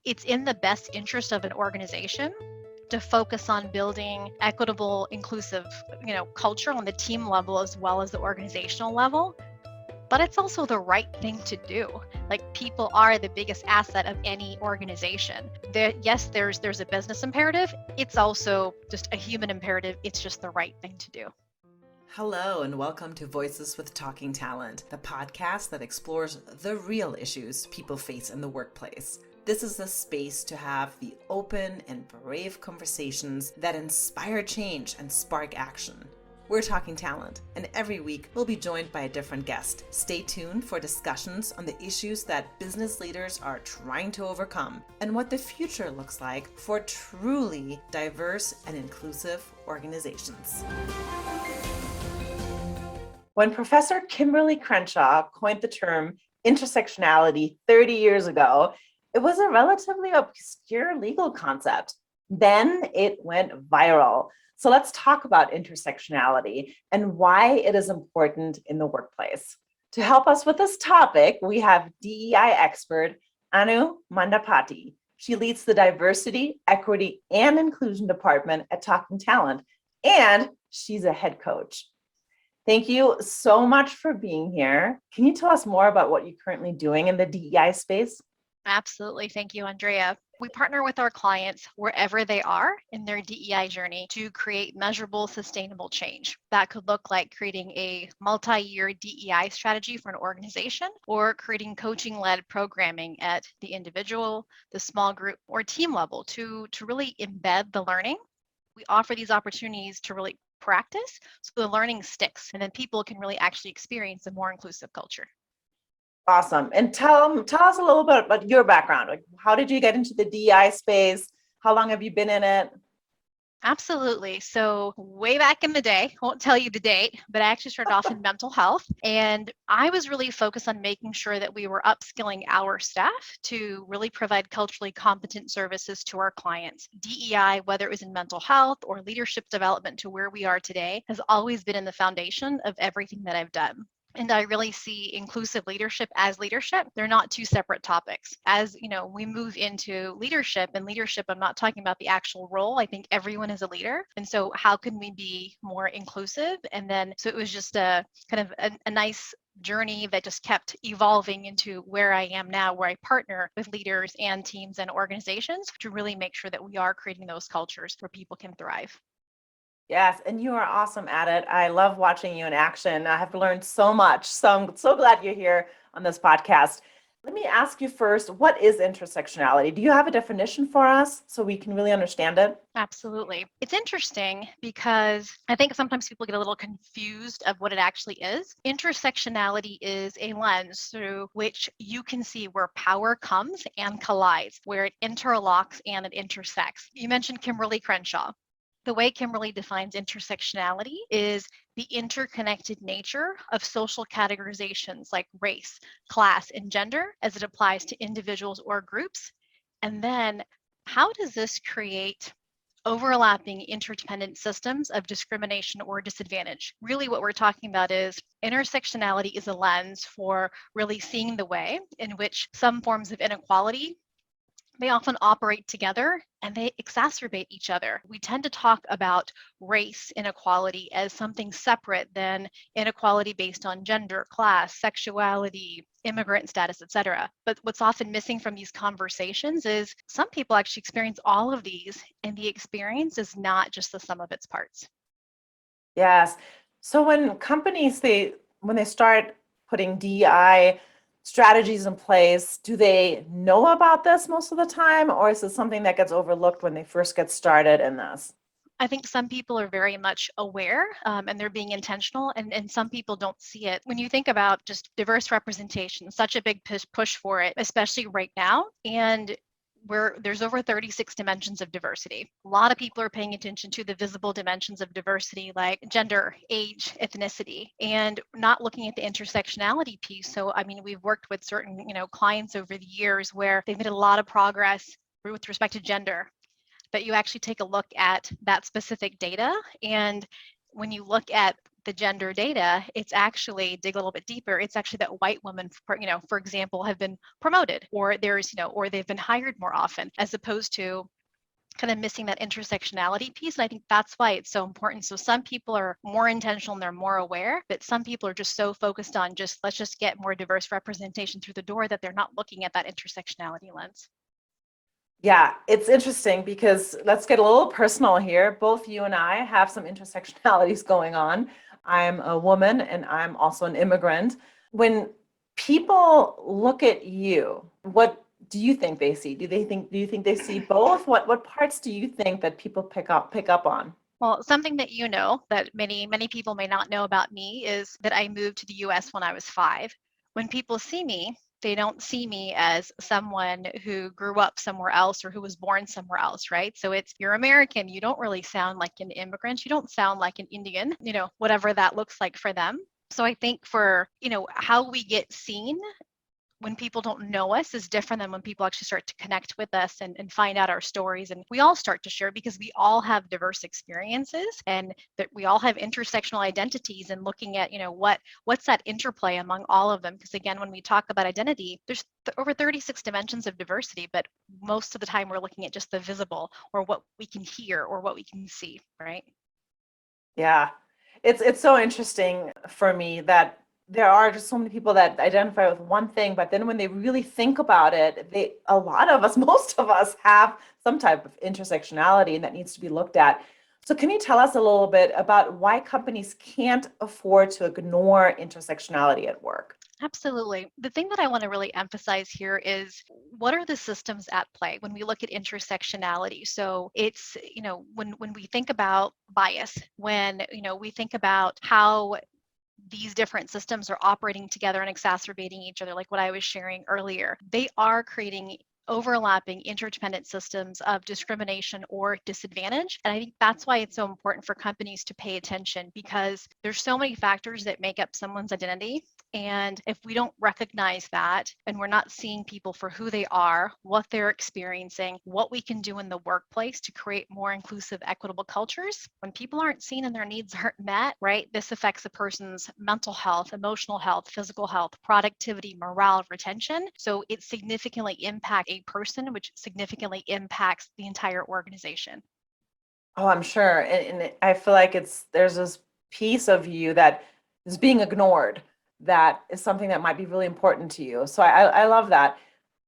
It's in the best interest of an organization to focus on building equitable, inclusive, culture on the team level as well as the organizational level. But it's also the right thing to do. Like, people are the biggest asset of any organization. Yes, there's a business imperative. It's also just a human imperative. It's just the right thing to do. Hello and welcome to Voices with Talking Talent, the podcast that explores the real issues people face in the workplace. This is the space to have the open and brave conversations that inspire change and spark action. We're Talking Talent, and every week we'll be joined by a different guest. Stay tuned for discussions on the issues that business leaders are trying to overcome and what the future looks like for truly diverse and inclusive organizations. When Professor Kimberly Crenshaw coined the term intersectionality 30 years ago, it was a relatively obscure legal concept. Then it went viral. So let's talk about intersectionality and why it is important in the workplace. To help us with this topic, we have DEI expert Anu Mandapati. She leads the Diversity, Equity, and Inclusion Department at Talking Talent, and she's a head coach. Thank you so much for being here. Can you tell us more about what you're currently doing in the DEI space? Absolutely. Thank you, Andrea. We partner with our clients wherever they are in their DEI journey to create measurable, sustainable change. That could look like creating a multi-year DEI strategy for an organization, or creating coaching-led programming at the individual, the small group, or team level to really embed the learning. We offer these opportunities to really practice so the learning sticks, and then people can really actually experience a more inclusive culture. Awesome. And tell us a little bit about your background. Like, how did you get into the DEI space? How long have you been in it? Absolutely. So way back in the day, won't tell you the date, but I actually started off in mental health. And I was really focused on making sure that we were upskilling our staff to really provide culturally competent services to our clients. DEI, whether it was in mental health or leadership development to where we are today, has always been in the foundation of everything that I've done. And I really see inclusive leadership as leadership. They're not two separate topics. As we move into leadership, I'm not talking about the actual role. I think everyone is a leader. And so how can we be more inclusive? And then, so it was just a kind of a nice journey that just kept evolving into where I am now, where I partner with leaders and teams and organizations to really make sure that we are creating those cultures where people can thrive. Yes, and you are awesome at it. I love watching you in action. I have learned so much. So I'm so glad you're here on this podcast. Let me ask you first, what is intersectionality? Do you have a definition for us so we can really understand it? Absolutely. It's interesting because I think sometimes people get a little confused of what it actually is. Intersectionality is a lens through which you can see where power comes and collides, where it interlocks and it intersects. You mentioned Kimberly Crenshaw. The way Kimberly defines intersectionality is the interconnected nature of social categorizations like race, class, and gender as it applies to individuals or groups. And then how does this create overlapping interdependent systems of discrimination or disadvantage? Really what we're talking about is intersectionality is a lens for really seeing the way in which some forms of inequality, they often operate together and they exacerbate each other. We tend to talk about race inequality as something separate than inequality based on gender, class, sexuality, immigrant status, etc. But what's often missing from these conversations is some people actually experience all of these, and the experience is not just the sum of its parts. Yes. So when companies, when they start putting DEI strategies in place, do they know about this most of the time, or is it something that gets overlooked when they first get started in this? I think some people are very much aware and they're being intentional, and some people don't see it. When you think about just diverse representation, such a big push for it, especially right now, and where there's over 36 dimensions of diversity. A lot of people are paying attention to the visible dimensions of diversity like gender, age, ethnicity, and not looking at the intersectionality piece. So, I mean, we've worked with certain, clients over the years where they've made a lot of progress with respect to gender, but you actually take a look at that specific data, and when you look at the gender data, it's actually, dig a little bit deeper, it's actually that white women, for example, have been promoted, or or they've been hired more often, as opposed to kind of missing that intersectionality piece. And I think that's why it's so important. So some people are more intentional and they're more aware, but some people are just so focused on let's just get more diverse representation through the door that they're not looking at that intersectionality lens. Yeah, it's interesting because let's get a little personal here. Both you and I have some intersectionalities going on. I'm a woman and I'm also an immigrant. When people look at you, what do you think they see? Do you think they see both? What parts do you think that people pick up on? Well, something that that many people may not know about me is that I moved to the US when I was 5. When people see me, they don't see me as someone who grew up somewhere else or who was born somewhere else, right? So it's, you're American, you don't really sound like an immigrant, you don't sound like an Indian, whatever that looks like for them. So I think for, how we get seen when people don't know us is different than when people actually start to connect with us and find out our stories. And we all start to share because we all have diverse experiences and that we all have intersectional identities, and looking at, what's that interplay among all of them. Because again, when we talk about identity, there's over 36 dimensions of diversity, but most of the time we're looking at just the visible or what we can hear or what we can see, right? Yeah. It's so interesting for me that there are just so many people that identify with one thing, but then when they really think about it, a lot of us, most of us have some type of intersectionality and that needs to be looked at. So can you tell us a little bit about why companies can't afford to ignore intersectionality at work? Absolutely. The thing that I want to really emphasize here is, what are the systems at play when we look at intersectionality? So it's, when we think about bias, when, we think about how these different systems are operating together and exacerbating each other, like what I was sharing earlier, they are creating overlapping interdependent systems of discrimination or disadvantage. And I think that's why it's so important for companies to pay attention, because there's so many factors that make up someone's identity. And if we don't recognize that and we're not seeing people for who they are, what they're experiencing, what we can do in the workplace to create more inclusive, equitable cultures, when people aren't seen and their needs aren't met, right, this affects a person's mental health, emotional health, physical health, productivity, morale, retention. So it significantly impacts a person, which significantly impacts the entire organization. Oh, I'm sure. And I feel like there's this piece of you that is being ignored that is something that might be really important to you. So I love that.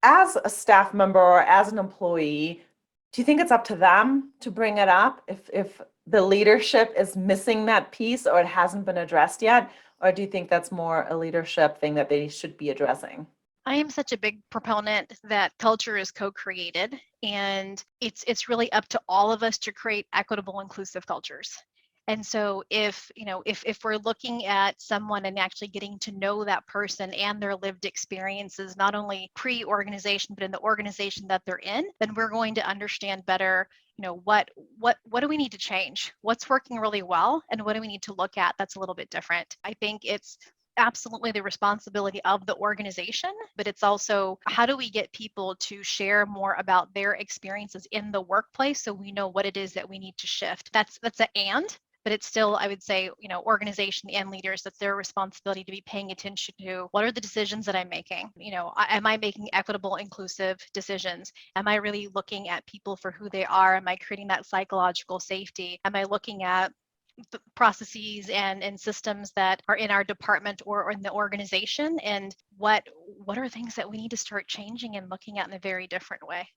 As a staff member or as an employee, do you think it's up to them to bring it up if the leadership is missing that piece or it hasn't been addressed yet? Or do you think that's more a leadership thing that they should be addressing? I am such a big proponent that culture is co-created, and it's really up to all of us to create equitable, inclusive cultures. And so if we're looking at someone and actually getting to know that person and their lived experiences, not only pre-organization, but in the organization that they're in, then we're going to understand better, what do we need to change? What's working really well, and what do we need to look at that's a little bit different? I think it's absolutely the responsibility of the organization, but it's also, how do we get people to share more about their experiences in the workplace so we know what it is that we need to shift. That's but it's still, I would say, organization and leaders, that's their responsibility to be paying attention to, what are the decisions that I'm making? Am I making equitable, inclusive decisions? Am I really looking at people for who they are? Am I creating that psychological safety? Am I looking at the processes and systems that are in our department or in the organization, and what are things that we need to start changing and looking at in a very different way?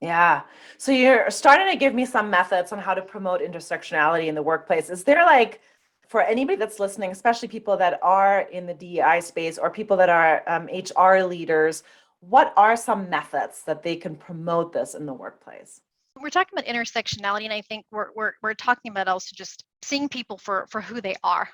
Yeah. So you're starting to give me some methods on how to promote intersectionality in the workplace. Is there like, for anybody that's listening, especially people that are in the DEI space or people that are HR leaders, what are some methods that they can promote this in the workplace? We're talking about intersectionality, and I think we're talking about also just seeing people for who they are,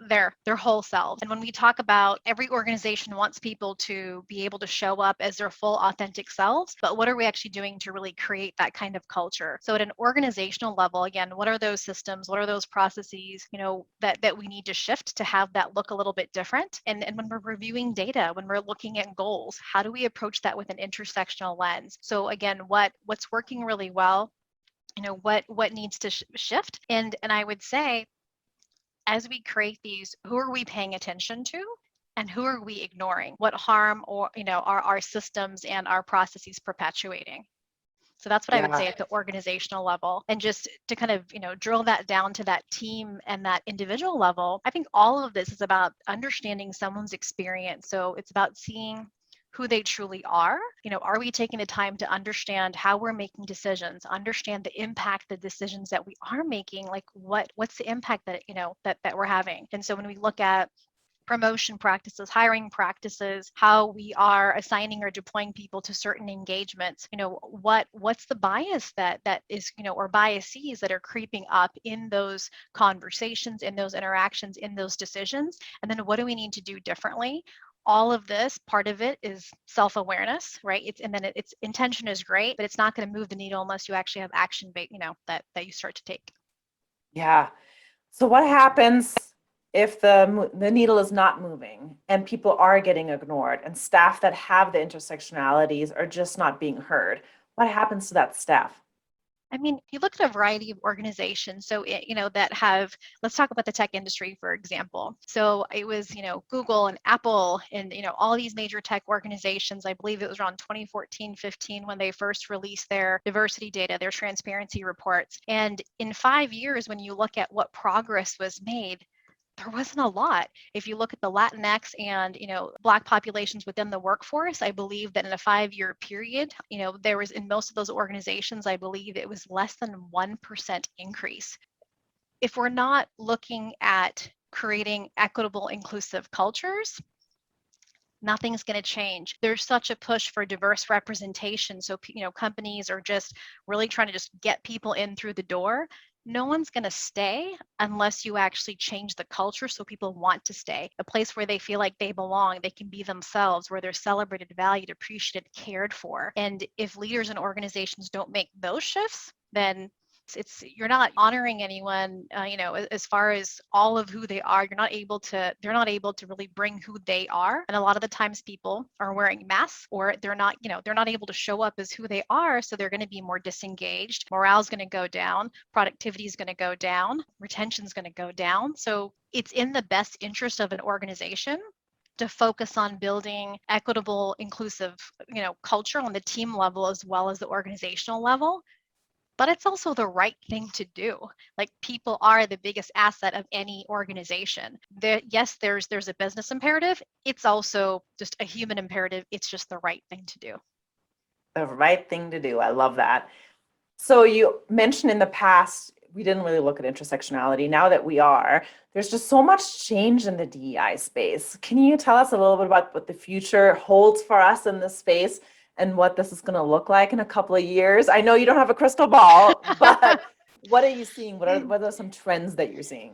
their whole selves. And when we talk about, every organization wants people to be able to show up as their full authentic selves, but what are we actually doing to really create that kind of culture? So at an organizational level, again, what are those systems, what are those processes, that we need to shift to have that look a little bit different? And when we're reviewing data, when we're looking at goals, how do we approach that with an intersectional lens? So again, what's working really well, what needs to shift? And I would say, as we create these, who are we paying attention to? And who are we ignoring? What harm or are our systems and our processes perpetuating? So that's what I would Yeah. say at the organizational level. And just to kind of, drill that down to that team and that individual level, I think all of this is about understanding someone's experience. So it's about seeing who they truly are. Are we taking the time to understand how we're making decisions, understand the impact the decisions that we are making, like what's the impact that, that we're having. And so when we look at promotion practices, hiring practices, how we are assigning or deploying people to certain engagements, what's the bias that is, or biases that are creeping up in those conversations, in those interactions, in those decisions, and then what do we need to do differently? All of this, part of it is self-awareness, right? It's intention is great, but it's not going to move the needle unless you actually have action, that you start to take. Yeah. So what happens if the needle is not moving and people are getting ignored and staff that have the intersectionalities are just not being heard? What happens to that staff? I mean, you look at a variety of organizations, so that have. Let's talk about the tech industry, for example. So it was, Google and Apple and all these major tech organizations. I believe it was around 2014, 15 when they first released their diversity data, their transparency reports. And in 5 years, when you look at what progress was made, there wasn't a lot. If you look at the Latinx and Black populations within the workforce, I believe that in a 5-year period, there was in most of those organizations, I believe it was less than 1% increase. If we're not looking at creating equitable, inclusive cultures, nothing's going to change. There's such a push for diverse representation. So, companies are just really trying to just get people in through the door. No one's going to stay unless you actually change the culture so people want to stay. A place where they feel like they belong, they can be themselves, where they're celebrated, valued, appreciated, cared for. And if leaders and organizations don't make those shifts, then it's you're not honoring anyone, as far as all of who they are. They're not able to really bring who they are. And a lot of the times people are wearing masks, or they're not able to show up as who they are. So they're going to be more disengaged. Morale is going to go down. Productivity is going to go down. Retention is going to go down. So it's in the best interest of an organization to focus on building equitable, inclusive, culture on the team level as well as the organizational level. But it's also the right thing to do. Like, people are the biggest asset of any organization. Yes, there's a business imperative. It's also just a human imperative. It's just the right thing to do. The right thing to do. I love that. So you mentioned in the past, we didn't really look at intersectionality. Now that we are, there's just so much change in the DEI space. Can you tell us a little bit about what the future holds for us in this space and what this is going to look like in a couple of years? I know you don't have a crystal ball, but what are you seeing? What are some trends that you're seeing?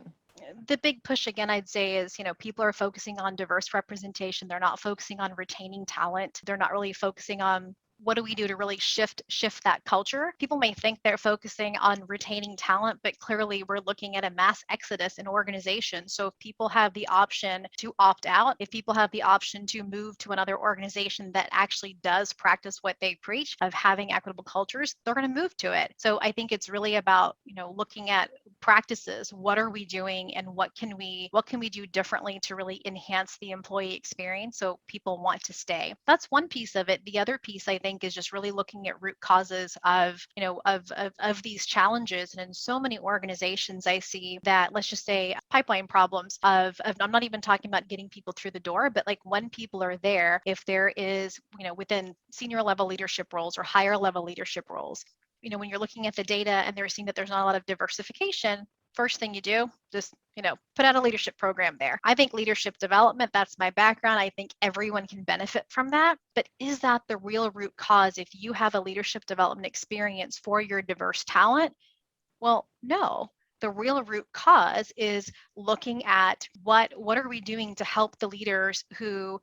The big push again, I'd say, is people are focusing on diverse representation. They're not focusing on retaining talent. They're not really focusing on what do we do to really shift that culture. People may think they're focusing on retaining talent, but clearly we're looking at a mass exodus in organizations. So if people have the option to opt out, if people have the option to move to another organization that actually does practice what they preach of having equitable cultures, they're going to move to it. So I think it's really about looking at practices. What are we doing, and what can we do differently to really enhance the employee experience so people want to stay? That's one piece of it. The other piece, I think, is just really looking at root causes of these challenges. And in so many organizations, I see that, let's just say, pipeline problems of I'm not even talking about getting people through the door, but like when people are there, if there is, within senior level leadership roles or higher level leadership roles, when you're looking at the data and they're seeing that there's not a lot of diversification, first thing you do, just, put out a leadership program there. I think leadership development, that's my background. I think everyone can benefit from that. But is that the real root cause if you have a leadership development experience for your diverse talent? Well, no. The real root cause is looking at what are we doing to help the leaders who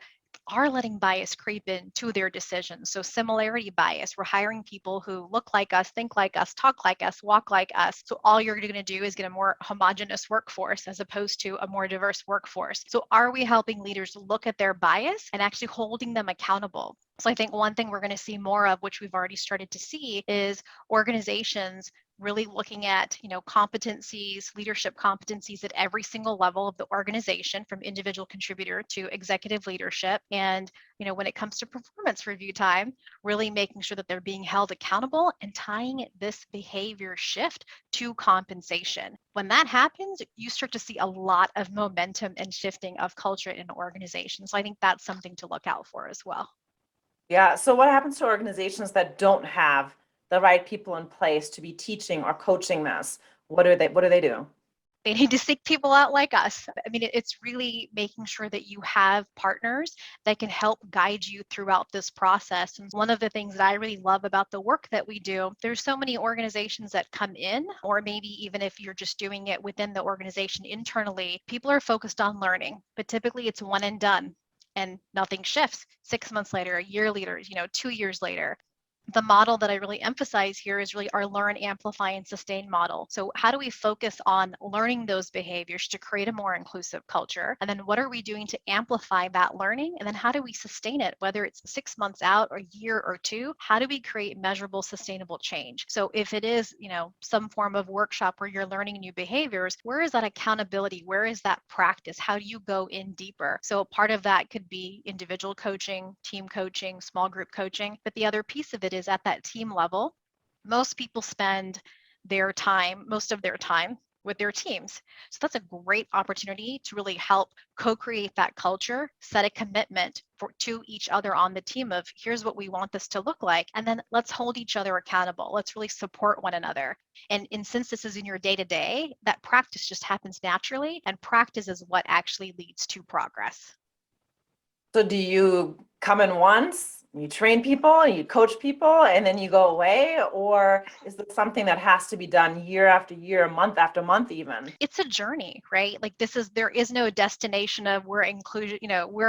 are letting bias creep into their decisions. So similarity bias, we're hiring people who look like us, think like us, talk like us, walk like us. So all you're going to do is get a more homogenous workforce as opposed to a more diverse workforce. So are we helping leaders look at their bias and actually holding them accountable? So I think one thing we're going to see more of, which we've already started to see, is organizations really looking at, competencies, leadership competencies at every single level of the organization, from individual contributor to executive leadership. And, when it comes to performance review time, really making sure that they're being held accountable and tying this behavior shift to compensation. When that happens, you start to see a lot of momentum and shifting of culture in an organization. So I think that's something to look out for as well. Yeah. So what happens to organizations that don't have the right people in place to be teaching or coaching this? What do they do? They need to seek people out like us. I mean, it's really making sure that you have partners that can help guide you throughout this process. And one of the things that I really love about the work that we do, there's so many organizations that come in, or maybe even if you're just doing it within the organization internally, people are focused on learning, but typically it's one and done and nothing shifts 6 months later, a year later, 2 years later. The model that I really emphasize here is really our learn, amplify, and sustain model. So, how do we focus on learning those behaviors to create a more inclusive culture? And then, what are we doing to amplify that learning? And then, how do we sustain it, whether it's 6 months out, or a year or two? How do we create measurable, sustainable change? So, if it is, some form of workshop where you're learning new behaviors, where is that accountability? Where is that practice? How do you go in deeper? So, part of that could be individual coaching, team coaching, small group coaching. But the other piece of it is at that team level, most people spend most of their time with their teams. So that's a great opportunity to really help co-create that culture, set a commitment to each other on the team of here's what we want this to look like. And then let's hold each other accountable. Let's really support one another. And since this is in your day-to-day, that practice just happens naturally. And practice is what actually leads to progress. So do you come in once, you train people, you coach people, and then you go away? Or is this something that has to be done year after year, month after month even? It's a journey, right? Like there is no destination of we're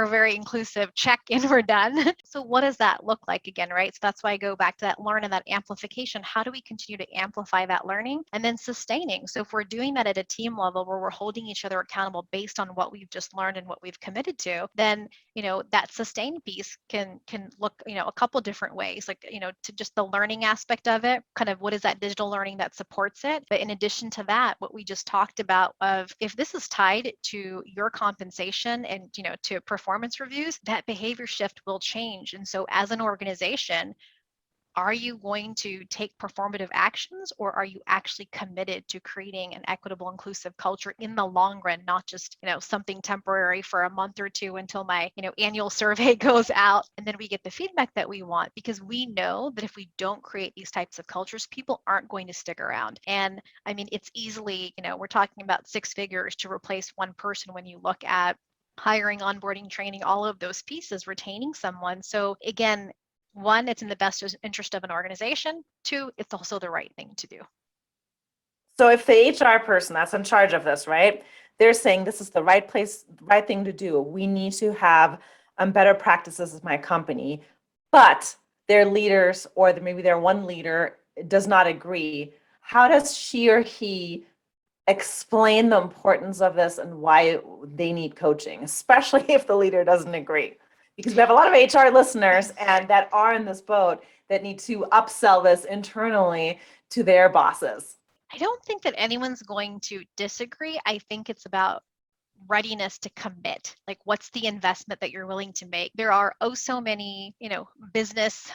very inclusive, check in, we're done. So what does that look like again, right? So that's why I go back to that learn and that amplification. How do we continue to amplify that learning? And then sustaining. So if we're doing that at a team level where we're holding each other accountable based on what we've just learned and what we've committed to, then that sustain piece can look a couple different ways, like to just the learning aspect of it, kind of what is that digital learning that supports it. But in addition to that, what we just talked about of if this is tied to your compensation and to performance reviews, that behavior shift will change. And so as an organization, are you going to take performative actions, or are you actually committed to creating an equitable, inclusive culture in the long run, not just something temporary for a month or two until my annual survey goes out and then we get the feedback that we want? Because we know that if we don't create these types of cultures, people aren't going to stick around. And I mean, it's easily we're talking about six figures to replace one person when you look at hiring, onboarding, training, all of those pieces, retaining someone. So again, one, it's in the best interest of an organization. Two, it's also the right thing to do. So if the HR person that's in charge of this, right, they're saying this is the right place, right thing to do. We need to have better practices as my company, but their leaders or maybe their one leader does not agree. How does she or he explain the importance of this and why they need coaching, especially if the leader doesn't agree? Because we have a lot of HR listeners and that are in this boat that need to upsell this internally to their bosses. I don't think that anyone's going to disagree. I think it's about readiness to commit. Like, what's the investment that you're willing to make? There are so many, business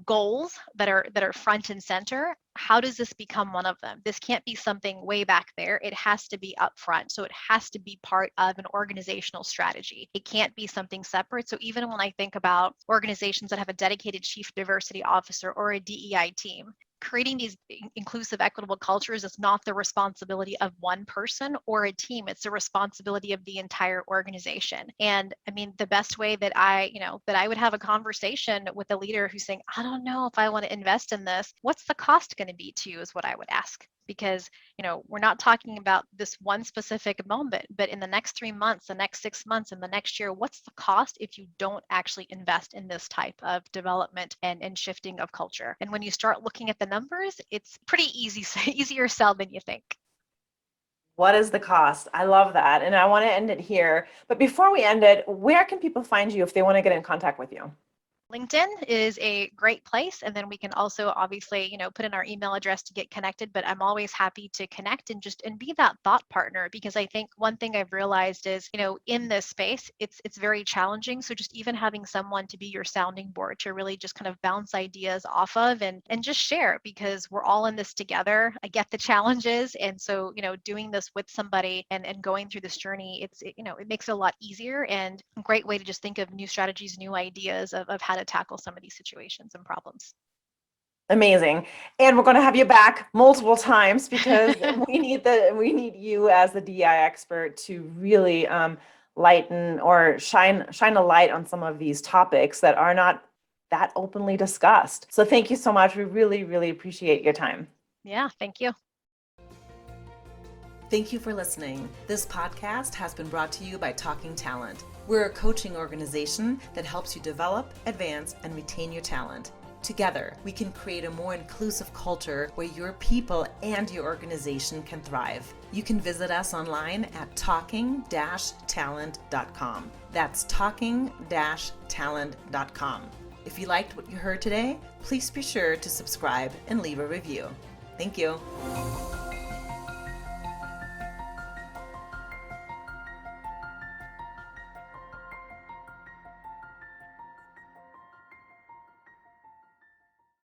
goals that are front and center. How does this become one of them? This can't be something way back there. It has to be upfront. So it has to be part of an organizational strategy. It can't be something separate. So even when I think about organizations that have a dedicated chief diversity officer or a DEI team, creating these inclusive, equitable cultures is not the responsibility of one person or a team. It's the responsibility of the entire organization. And I mean, the best way that I would have a conversation with a leader who's saying, I don't know if I want to invest in this, what's the cost going to be to you, is what I would ask. Because we're not talking about this one specific moment, but in the next 3 months, the next 6 months, and the next year, what's the cost if you don't actually invest in this type of development and shifting of culture? And when you start looking at the numbers, it's pretty easier sell than you think. What is the cost? I love that. And I want to end it here. But before we end it, where can people find you if they want to get in contact with you? LinkedIn is a great place. And then we can also obviously, put in our email address to get connected, but I'm always happy to connect and be that thought partner, because I think one thing I've realized is, in this space, it's very challenging. So just even having someone to be your sounding board to really just kind of bounce ideas off of and just share, because we're all in this together. I get the challenges. And so, doing this with somebody and going through this journey, it makes it a lot easier, and a great way to just think of new strategies, new ideas of how to tackle some of these situations and problems. Amazing. And we're going to have you back multiple times because we need you as the DEI expert to really lighten or shine a light on some of these topics that are not that openly discussed. So thank you so much. We really, really appreciate your time. Yeah, thank you. Thank you for listening. This podcast has been brought to you by Talking Talent. We're a coaching organization that helps you develop, advance, and retain your talent. Together, we can create a more inclusive culture where your people and your organization can thrive. You can visit us online at talking-talent.com. That's talking-talent.com. If you liked what you heard today, please be sure to subscribe and leave a review. Thank you.